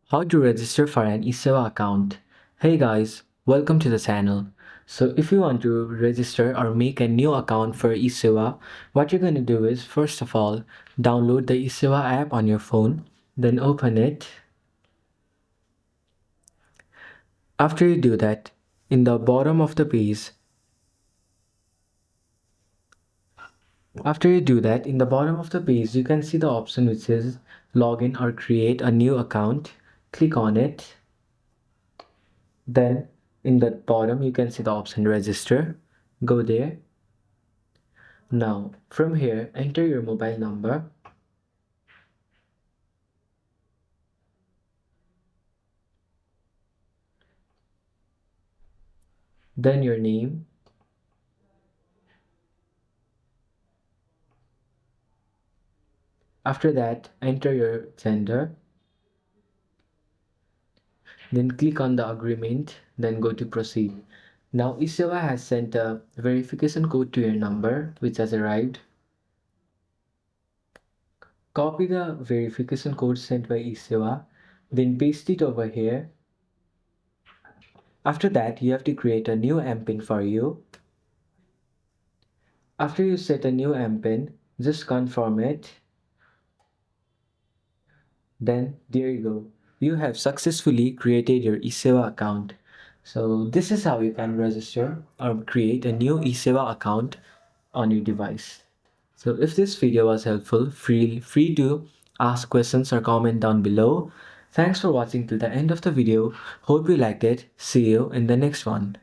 How to register for an Esewa account. Hey guys, welcome to the channel. So if you want to register or make a new account for Esewa, what you're going to do is first of all, download the Esewa app on your phone, then open it. After you do that, in the bottom of the page, you can see the option which says login or create a new account. Click on it. Then in the bottom you can see the option register. Go there. Now from here enter your mobile number, then your name, after that enter your gender, then click on the agreement, then go to proceed. Now Esewa has sent a verification code to your number which has arrived. Copy the verification code sent by Esewa, then paste it over here. After that, you have to create a new MPIN for you. After you set a new MPIN, just confirm it. Then there you go. You have successfully created your Esewa account. So this is how you can register or create a new Esewa account on your device. So if this video was helpful, feel free to ask questions or comment down below. Thanks for watching till the end of the video. Hope you liked it. See you in the next one.